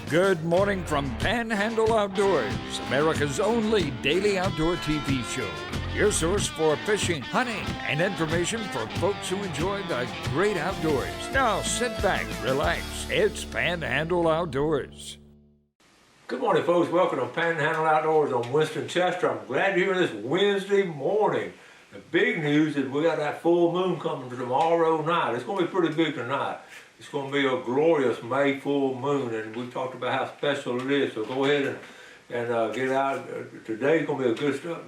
Good morning from Panhandle Outdoors, America's only daily outdoor TV show. Your source for fishing, hunting, and information for folks who enjoy the great outdoors. Now sit back, relax. It's Panhandle Outdoors. Good morning, folks. Welcome to Panhandle Outdoors on Winston Chester. I'm glad you're here this Wednesday morning. The big news is we got that full moon coming tomorrow night. It's going to be pretty big tonight. It's going to be a glorious May full moon, and we talked about how special it is. So go ahead and get out. Today's going to be a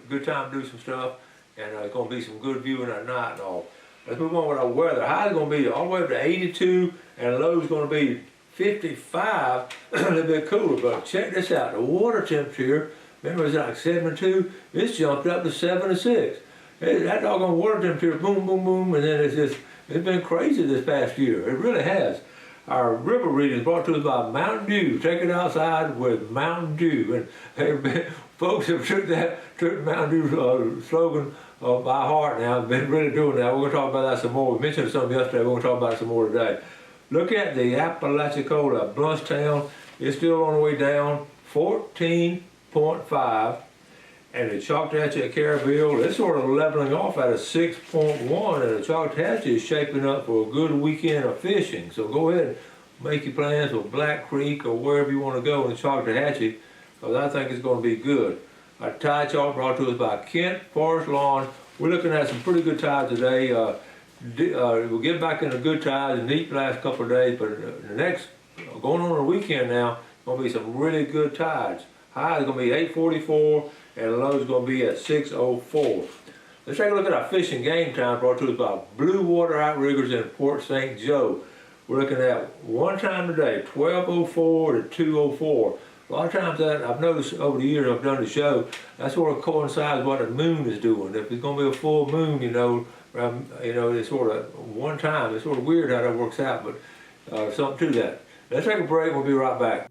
good time to do some stuff, and it's going to be some good viewing at night and all. Let's move on with our weather. High is going to be all the way up to 82, and low is going to be 55, a little bit cooler. But check this out. The water temperature, remember it was like 72? It's jumped up to 76. That doggone water temperature, boom, boom, boom, and then it's been crazy this past year. It really has. Our river reading is brought to us by Mountain Dew. Take it outside with Mountain Dew. And folks have took Mountain Dew slogan by heart now. Have been really doing that. We're going to talk about that some more. We mentioned something yesterday. We're going to talk about it some more today. Look at the Apalachicola, Bluntstown. It's still on the way down, 14.5. And the Choctawhatchee at Caryville, it's sort of leveling off at a 6.1, and the Choctawhatchee is shaping up for a good weekend of fishing. So go ahead and make your plans with Black Creek or wherever you want to go in the Choctawhatchee, because I think it's going to be good. Our tide chart brought to us by Kent Forest Lawn. We're looking at some pretty good tides today. We'll get back into good tides and neat the last couple of days, but the next, going on the weekend now, going to be some really good tides. High is going to be 844. And the low is going to be at 604. Let's take a look at our fishing game time brought to us by Blue Water Outriggers in Port St. Joe. We're looking at one time today, 1204 to 204. A lot of times that I've noticed over the years I've done the show, that sort of coincides with what the moon is doing. If it's going to be a full moon, it's sort of one time. It's sort of weird how that works out, but something to that. Let's take a break. We'll be right back.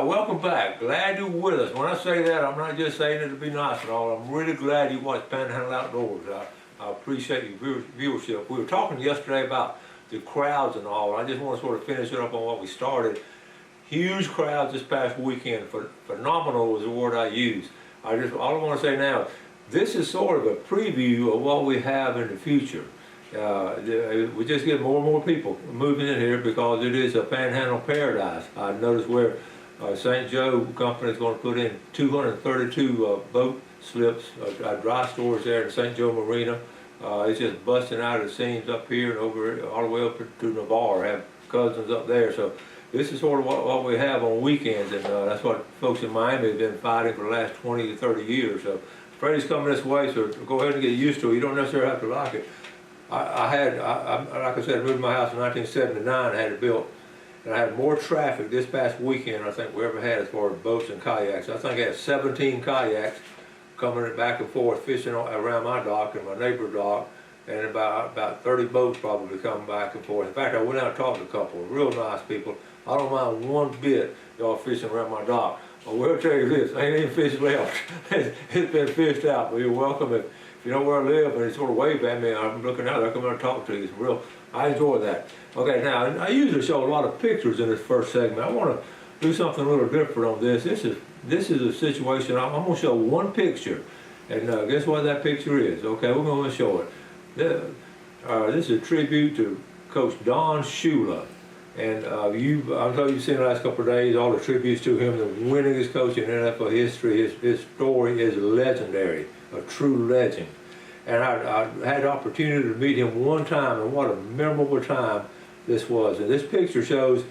Welcome back. Glad you're with us. When I say that, I'm not just saying it to be nice and all. I'm really glad you watch Panhandle Outdoors. I appreciate your viewership. We were talking yesterday about the crowds and all. I just want to sort of finish it up on what we started. Huge crowds this past weekend. Phenomenal was the word I used. All I want to say now, this is sort of a preview of what we have in the future. We just get more and more people moving in here because it is a Panhandle paradise. I noticed where St. Joe Company is going to put in 232 boat slips, dry stores there in St. Joe Marina. It's just busting out, it seems, up here and over all the way up to Navarre. I have cousins up there, so this is sort of what we have on weekends, and that's what folks in Miami have been fighting for the last 20 to 30 years. So Freddie's coming this way, so go ahead and get used to it. You don't necessarily have to like it. Like I said, I moved my house in 1979, I had it built. And I had more traffic this past weekend I think we ever had as far as boats and kayaks. I think I had 17 kayaks coming back and forth fishing around my dock and my neighbor's dock, and about 30 boats probably coming back and forth. In fact, I went out and talked to a couple of real nice people. I don't mind one bit y'all fishing around my dock. But we'll tell you this, ain't any fish left. It's been fished out, but you're welcome. If you know where I live and it sort of wave at me, I'm looking out, I come out and talk to you. I enjoy that. Okay, now I usually show a lot of pictures in this first segment. I want to do something a little different on this. This is a situation. I'm going to show one picture, and guess what that picture is? Okay, we're going to show it. This is a tribute to Coach Don Shula, and I'm sure you've seen the last couple of days all the tributes to him, the winningest coach in NFL history. His story is legendary, a true legend. And I had the opportunity to meet him one time, and what a memorable time this was. And this picture shows me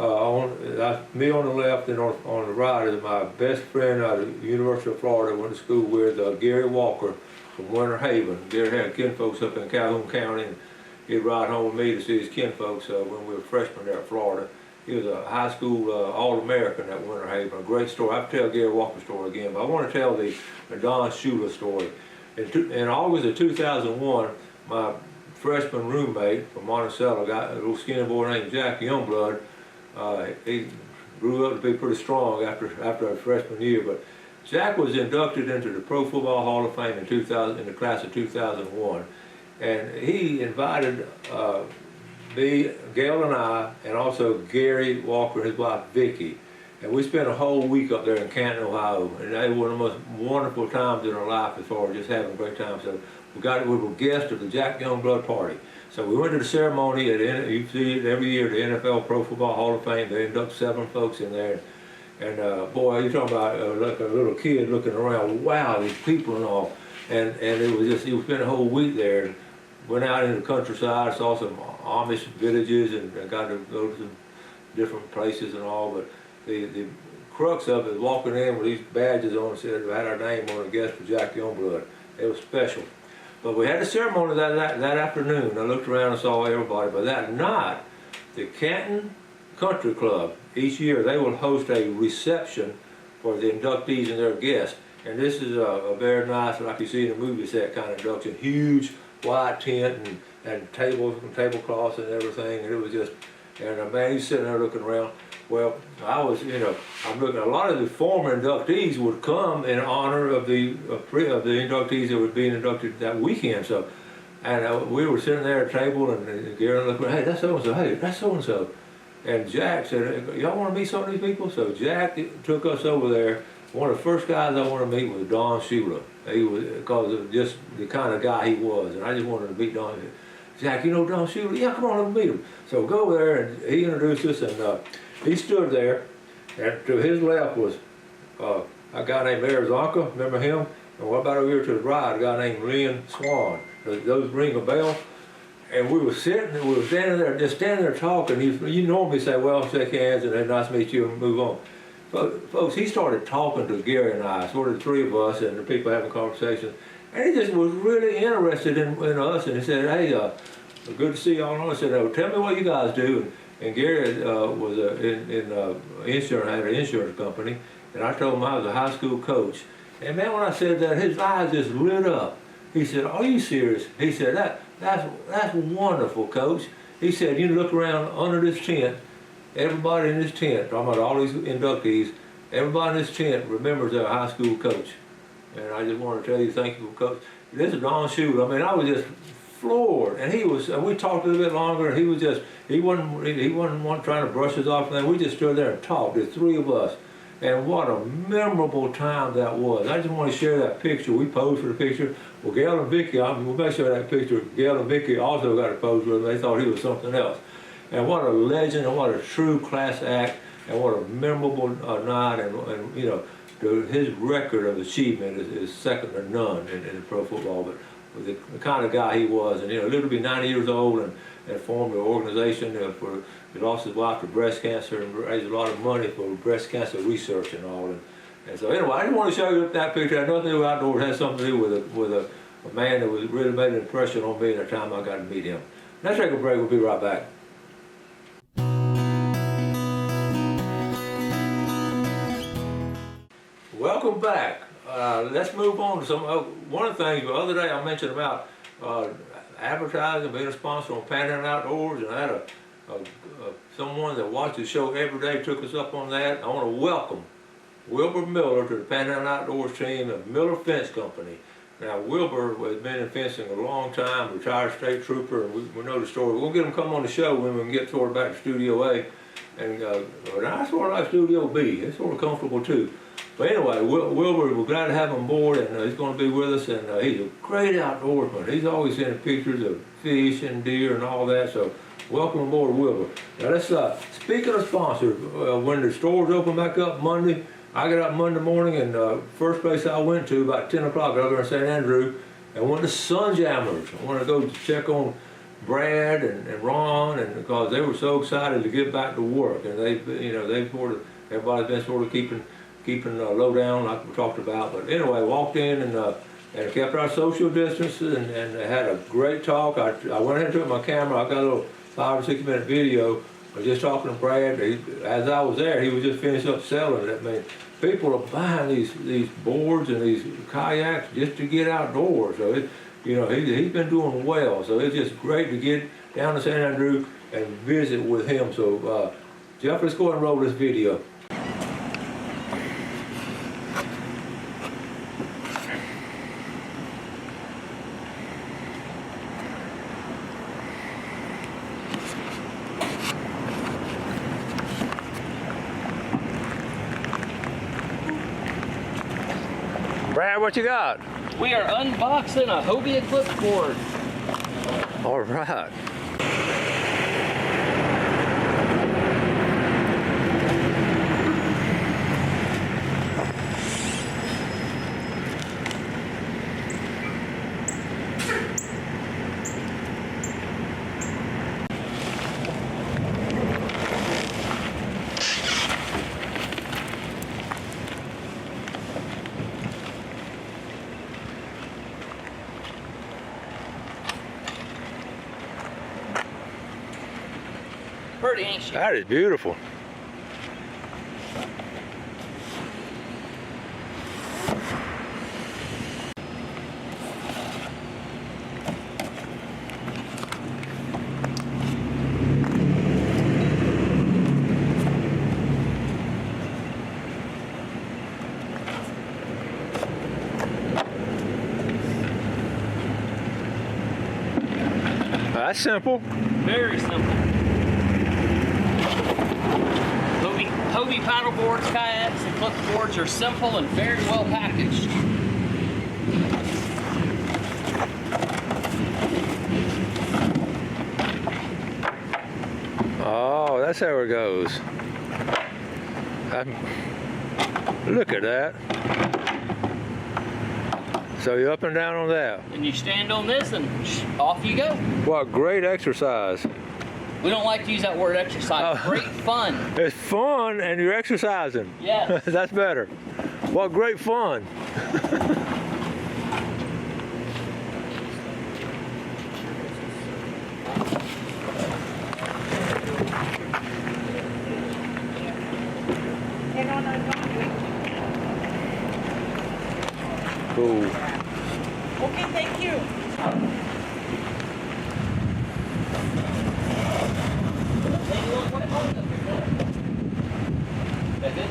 on the left, and on the right is my best friend out of the University of Florida, went to school with Gary Walker from Winter Haven. Gary had kinfolks up in Calhoun County, and he'd ride home with me to see his kinfolks when we were freshmen there at Florida. He was a high school All-American at Winter Haven. A great story. I have to tell Gary Walker's story again, but I want to tell the Don Shula story. In August of 2001, my freshman roommate from Monticello, a little skinny boy named Jack Youngblood, he grew up to be pretty strong after our freshman year. But Jack was inducted into the Pro Football Hall of Fame in the class of 2001. and he invited me, Gail and I, and also Gary Walker and his wife Vicky. And we spent a whole week up there in Canton, Ohio, and they were one of the most wonderful times in our life as far as just having a great time. So we were guests of the Jack Youngblood party. So we went to the ceremony at you see it every year, the NFL Pro Football Hall of Fame. They induct 7 folks in there, and boy, you're talking about like a little kid looking around. Wow, these people and all, and it was just we spent a whole week there. And went out in the countryside, saw some Amish villages, and got to go to some different places and all. But the crux of it, walking in with these badges on, said we had our name on a guest for Jack Youngblood. It was special. But we had a ceremony that afternoon. I looked around and saw everybody. But that night, the Canton Country Club, each year they will host a reception for the inductees and their guests. And this is a very nice, like you see in a movie set kind of induction, huge white tent and tables and tablecloths and everything. And it was just, and man, he's sitting there looking around. Well, I was, I'm looking. A lot of the former inductees would come in honor of the inductees that were being inducted that weekend. So, and we were sitting there at a table, and Gary looked around. Hey, that's so and so. Hey, that's so and so. And Jack said, "Y'all want to meet some of these people?" So Jack took us over there. One of the first guys I wanted to meet was Don Shula. He was, because of just the kind of guy he was, and I just wanted to meet Don. Jack, you know Don Shula? Yeah, come on, let's meet him. So go over there, and he introduced us, and he stood there, and to his left was a guy named Arizonka, remember him? And what about over here to the right, a guy named Lynn Swan. Those ring a bell? And we were standing there, just standing there talking. You normally say, well, shake hands, and then nice to meet you, and move on. But folks, he started talking to Gary and I, sort of the 3 of us, and the people having conversations. And he just was really interested in us, and he said, hey, good to see y'all. I said, oh, tell me what you guys do. And Gary was insurance, had an insurance company, and I told him I was a high school coach. And man, when I said that, his eyes just lit up. He said, "Are you serious?" He said, "That's wonderful, Coach." He said, "You look around under this tent, everybody in this tent, talking about all these inductees, everybody in this tent remembers their high school coach." And I just want to tell you, thank you, Coach. This is Don Shula. I mean, I was just floored, and he was. And we talked a little bit longer, and he was just. He wasn't one trying to brush us off. And we just stood there and talked, the 3 of us. And what a memorable time that was. I just want to share that picture. We posed for the picture. Well, Gail and Vicky, we'll make sure that picture, Gail and Vicky also got a pose with him. They thought he was something else. And what a legend, and what a true class act, and what a memorable night. And his record of achievement is second to none in pro football. But the kind of guy he was, and lived to be 90 years old, and formed an organization he lost his wife to breast cancer, and raised a lot of money for breast cancer research and all. And so anyway, I just want to show you that picture. It had nothing to do with outdoors. It had something to do with a man that was really made an impression on me at the time I got to meet him. Let's take a break. We'll be right back. Welcome back. Let's move on to some. One of the things the other day I mentioned about advertising, being a sponsor on Panhandle Outdoors, and I had someone that watched the show every day took us up on that. I want to welcome Wilbur Miller to the Panhandle Outdoors team of Miller Fence Company. Now, Wilbur has been in fencing a long time, retired state trooper, and we know the story. We'll get him come on the show when we can get sort of back to Studio A. And I sort of like Studio B. It's sort of comfortable too. But anyway, Wilbur, we're glad to have him on board, and he's going to be with us, and he's a great outdoorsman. He's always sending pictures of fish and deer and all that, so welcome aboard, Wilbur. Now let's, speaking of sponsors, when the stores open back up Monday, I got up Monday morning, and first place I went to about 10 o'clock over in St. Andrew, and went to Sunjammers. I wanted to go check on Brad and Ron, and because they were so excited to get back to work, and everybody's been sort of keeping low down like we talked about. But anyway, walked in and kept our social distances, and had a great talk. I went into my camera. I got a little 5 or 6 minute video. I was just talking to Brad. As I was there, he was just finished up selling it. I mean, people are buying these boards and these kayaks just to get outdoors. So he's been doing well. So it's just great to get down to St. Andrew and visit with him. So Jeff, let's go ahead and roll this video. Brad, what you got? We are unboxing a Hobie Eclipse board. All right. Pretty, ain't she? That is beautiful. That's simple. Very simple. Hobie paddle boards, kayaks, and flip boards are simple and very well packaged. Oh, that's how it goes. Look at that. So you're up and down on that. And you stand on this and off you go. What great exercise. We don't like to use that word exercise. Oh. Great fun. It's fun and you're exercising. Yes. That's better. What great fun. Cool. Okay, thank you. That's it?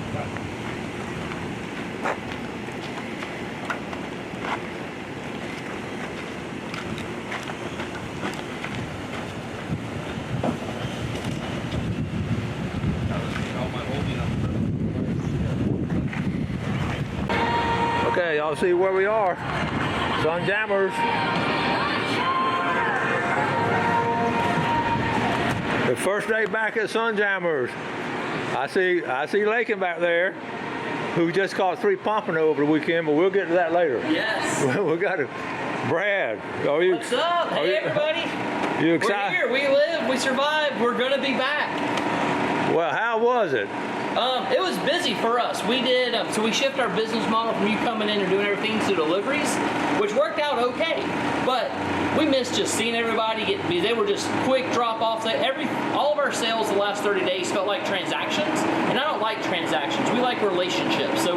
Okay, y'all see where we are. Sun Jammers. The first day back at Sun Jammers. I see Lakin back there, who just caught 3 pompano over the weekend, but we'll get to that later. Yes. We got it. Brad, are you? What's up? Hey, everybody. You We're excited? here. We live. We survived. We're going to be back. Well, how was it? It was busy for us. We did, so we shift our business model from you coming in and doing everything to deliveries, which worked out okay. But we missed just seeing everybody get busy. They were just quick drop-offs. All of our sales the last 30 days felt like transactions, and I don't like transactions. We like relationships. So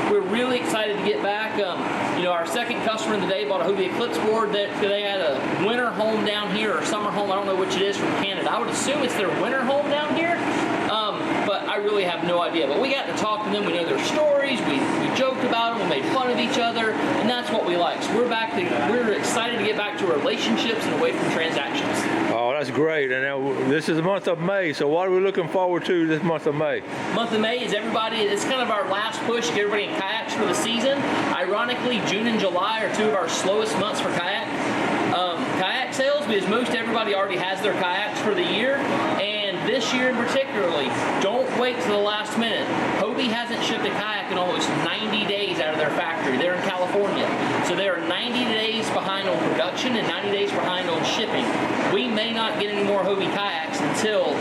we're really excited to get back. You know, our second customer of the day bought a Hobie Eclipse board. They had a winter home down here, or summer home. I don't know which it is, from Canada. I would assume it's their winter home down here. But I really have no idea. But we got to talk to them. We know their stories. We joked about them. We made fun of each other, and that's what we like. So we're excited to get back to relationships and away from transactions. Oh, that's great. And now, this is the month of May. So what are we looking forward to this month of May? Month of May is it's kind of our last push to get everybody in kayaks for the season. Ironically, June and July are 2 of our slowest months for kayak sales, because most everybody already has their kayaks for the year. And this year in particularly, don't wait to the last minute. Hobie hasn't shipped a kayak in almost 90 days out of their factory. They're in California. So they are 90 days behind on production and 90 days behind on shipping. We may not get any more Hobie kayaks until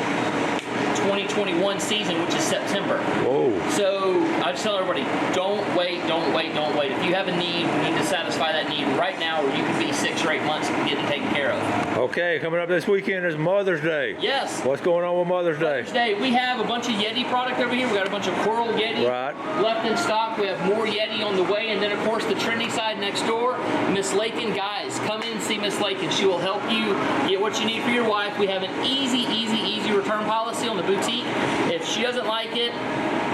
2021 season, which is September. Whoa. So I just tell everybody, don't wait, don't wait, don't wait. If you have a need, we need to satisfy that need right now, or you can be 6 or 8 months to get it taken care of. Okay, coming up this weekend is Mother's Day. Yes. What's going on with Mother's Day? Today we have a bunch of Yeti product over here. We got a bunch of Coral Yeti left in stock. We have more Yeti on the way, and then of course the trendy side next door, Miss Lakin. Guys, come in and see Miss Lakin. She will help you get what you need for your wife. We have an easy return policy on the boutique. If she doesn't like it,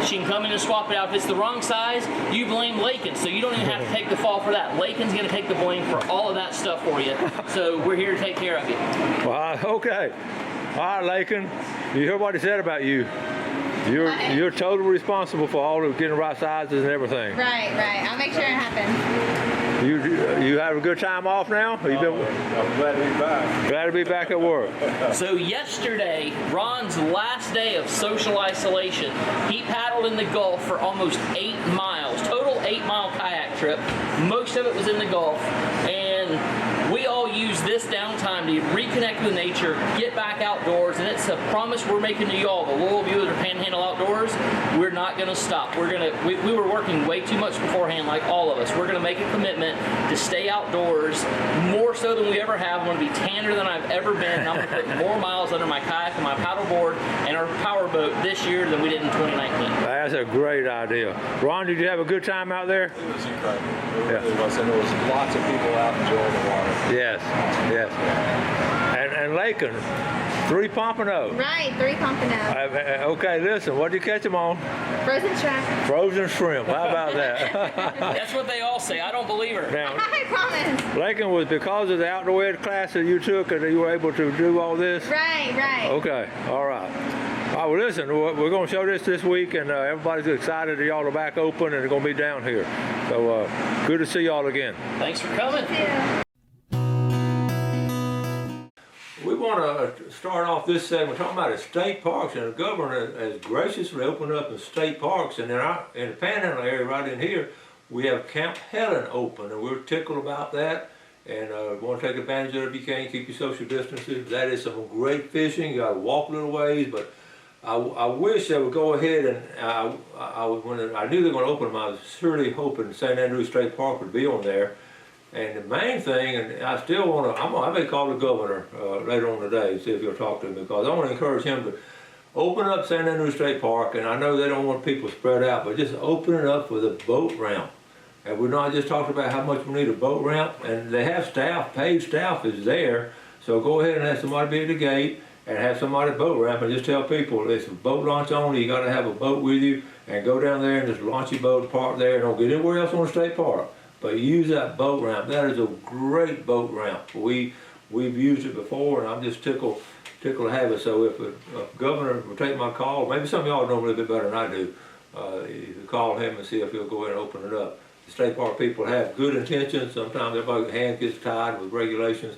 she can come in and swap it out. If it's the wrong size, you blame Lakin, so you don't even have to take the fall for that. Lakin's gonna take the blame for all of that stuff for you. So we're here to take care of you. Well, okay. All right, Lakin. You hear what he said about you? You're totally responsible for all of getting the right sizes and everything. Right. I'll make sure it happens. You have a good time off now? I'm glad to be back. Glad to be back at work. So yesterday, Ron's last day of social isolation, he paddled in the Gulf for almost 8 miles, total 8-mile kayak trip. Most of it was in the Gulf, and we all use this downtime to reconnect with nature, get back outdoors, and it's a promise we're making to y'all, the loyal viewers of Panhandle Outdoors. We're not going to stop. We were working way too much beforehand, like all of us. We're going to make a commitment to stay outdoors more so than we ever have. I'm going to be tanner than I've ever been, and I'm going to put more miles under my kayak and my paddleboard and our power boat this year than we did in 2019. That's a great idea. Ron, did you have a good time out there? It was incredible. It really was, and there was lots of people out enjoying the water. Yes. And Lakin, 3 Pompano. Right, 3 Pompano. Okay, listen, what did you catch them on? Frozen shrimp. Frozen shrimp. How about that? That's what they all say. I don't believe her. Now, I promise. Lakin, was because of the outdoor ed class that you took and you were able to do all this? Right. Okay, all right. All right, well, listen, we're going to show this week, and everybody's excited that y'all are back open and they're going to be down here. So good to see y'all again. Thanks for coming. Yeah. We want to start off this segment talking about the state parks, and the governor has graciously opened up the state parks, and in the Panhandle area right in here, we have Camp Helen open, and we're tickled about that, and we want to take advantage of it if you can. Keep your social distances. That is some great fishing. You got to walk a little ways, but I wish they would go ahead and when I knew they were going to open them, I was surely hoping St. Andrews State Park would be on there. And the main thing, and I still want to, I may call the governor later on today and see if he'll talk to him, because I want to encourage him to open up St. Andrews State Park. And I know they don't want people spread out, but just open it up with a boat ramp. And we're not just talking about how much we need a boat ramp, and they have staff, paid staff is there. So go ahead and have somebody be at the gate and have somebody boat ramp, and just tell people it's a boat launch only. You got to have a boat with you, and go down there and just launch your boat, park there, and don't get anywhere else on the state park. But use that boat ramp. That is a great boat ramp. We've used it before, and I'm just tickled to have it. So if a governor will take my call, maybe some of y'all know a little bit better than I do, you can call him and see if he'll go ahead and open it up. The state park people have good intentions. Sometimes everybody's hand gets tied with regulations.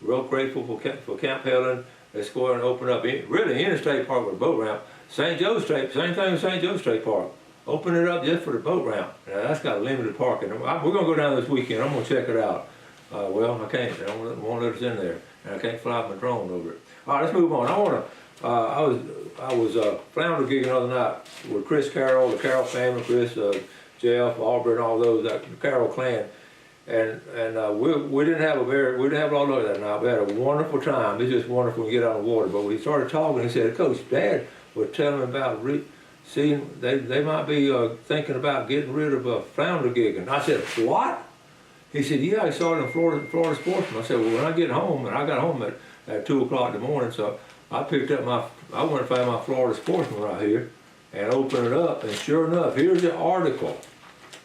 Real grateful for Camp Helen. Let's go ahead and open up really any state park with a boat ramp. St. Joe's State, same thing with St. Joe's State Park. Open it up just for the boat ramp. Now, that's got limited parking. We're going to go down this weekend. I'm going to check it out. Well, I can't. I won't let us in there, and I can't fly my drone over it. All right, let's move on. I was flounder gigging the other night with Chris Carroll, the Carroll family, Chris, Jeff, Aubrey, and all those, the Carroll clan, and we didn't have a lot of luck that night. We had a wonderful time. It's just wonderful to get out on the water. But when he started talking, he said, "Coach, Dad was telling me about seeing they might be thinking about getting rid of flounder gigging." I said, "What?" He said, "Yeah, I saw it in Florida Sportsman." I said, "Well, when I get home," and I got home at 2 o'clock in the morning, so I picked up I went and found my Florida Sportsman right here and opened it up, and sure enough, here's the article: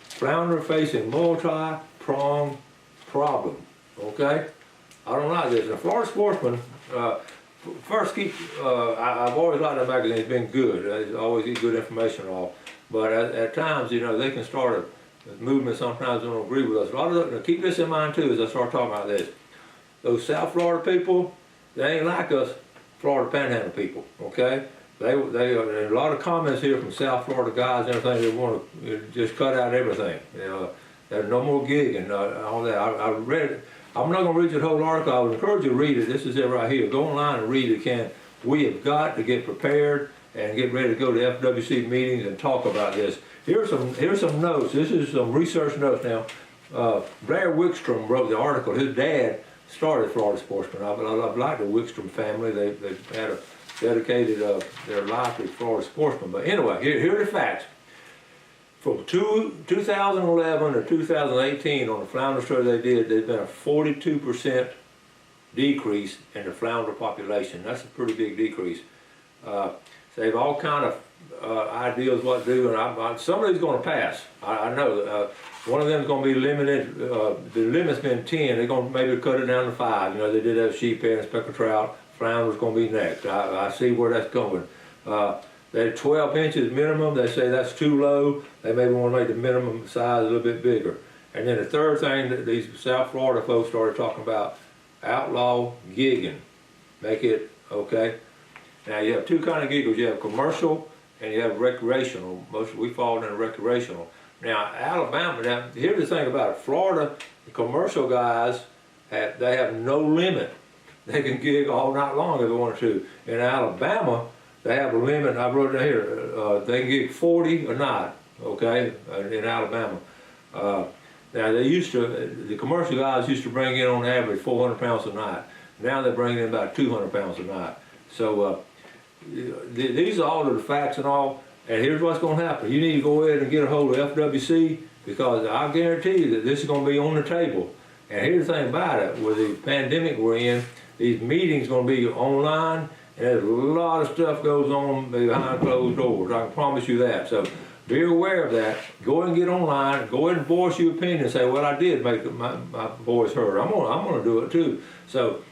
"Flounder facing multi-pronged problem." Okay, I don't like this. The Florida Sportsman. First, I've always liked that magazine. It's been good. It's always get good information and all. But at times, you know, they can start a movement. Sometimes they don't agree with us. A lot of keep this in mind too as I start talking about this. Those South Florida people, they ain't like us Florida Panhandle people. Okay, they a lot of comments here from South Florida guys and everything. They want to just cut out everything. You know, there's no more gigging, all that. I read it. I'm not going to read the whole article. I would encourage you to read it. This is it right here. Go online and read it if you can. We have got to get prepared and get ready to go to FWC meetings and talk about this. Here's some notes. This is some research notes now. Blair Wickstrom wrote the article. His dad started Florida Sportsman. I've liked the Wickstrom family. They've had dedicated their life to Florida Sportsman. But anyway, here are the facts. From 2011 to 2018 on the flounder study they did, there's been a 42% decrease in the flounder population. That's a pretty big decrease. So they have all kind of ideas what to do, and some of these going to pass. I know. One of them is going to be limited. The limit's been 10. They're going to maybe cut it down to 5. You know, they did have sheephead and speckled trout. Flounder's going to be next. I see where that's going. They're 12 inches minimum. They say that's too low. They maybe want to make the minimum size a little bit bigger. And then the third thing that these South Florida folks started talking about, outlaw gigging. Make it, okay? Now you have two kind of giggles. You have commercial and you have recreational. We fall in recreational. Now Alabama, now here's the thing about it. Florida, the commercial guys, they have no limit. They can gig all night long if they want to. In Alabama, they have a limit. I wrote it down here. They can gig 40 a night, okay, in Alabama. Now the commercial guys used to bring in on average 400 pounds a night. Now they're bringing in about 200 pounds a night. So these are all of the facts and all. And here's what's going to happen. You need to go ahead and get a hold of FWC, because I guarantee you that this is going to be on the table. And here's the thing about it, with the pandemic we're in, these meetings going to be online, and there's a lot of stuff goes on behind closed doors. I can promise you that. So be aware of that. Go ahead and get online. Go ahead and voice your opinion and say, well, I did make my voice heard. I'm gonna do it too. So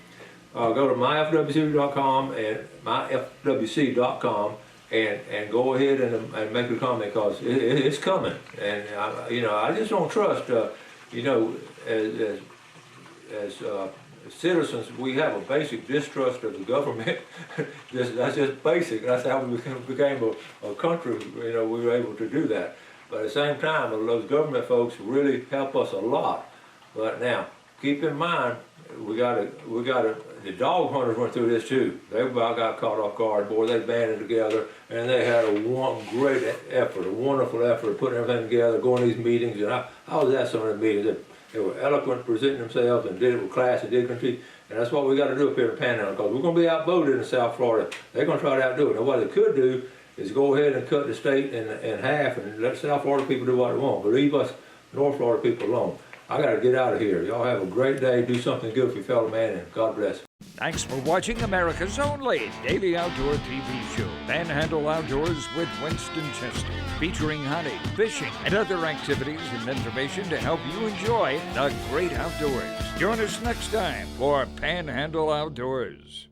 go to myfwc.com and myfwc.com and go ahead and make a comment, because it's coming. And I just don't trust. As citizens, we have a basic distrust of the government. That's just basic. That's how we became a country. We were able to do that. But at the same time, those government folks really help us a lot. But now, keep in mind, the dog hunters went through this too. They about got caught off guard. Boy, they banded together, and they had a great effort, a wonderful effort of putting everything together, going to these meetings. And I was at some of the meetings. They were eloquent, presenting themselves, and did it with class and dignity. And that's what we got to do up here in Panhandle, because we're going to be outvoted in South Florida. They're going to try to outdo it. Now, what they could do is go ahead and cut the state in half and let South Florida people do what they want, but leave us North Florida people alone. I got to get out of here. Y'all have a great day. Do something good for your fellow man, and God bless. Thanks for watching America's only daily outdoor TV show, Panhandle Outdoors with Winston Chester, featuring hunting, fishing, and other activities and information to help you enjoy the great outdoors. Join us next time for Panhandle Outdoors.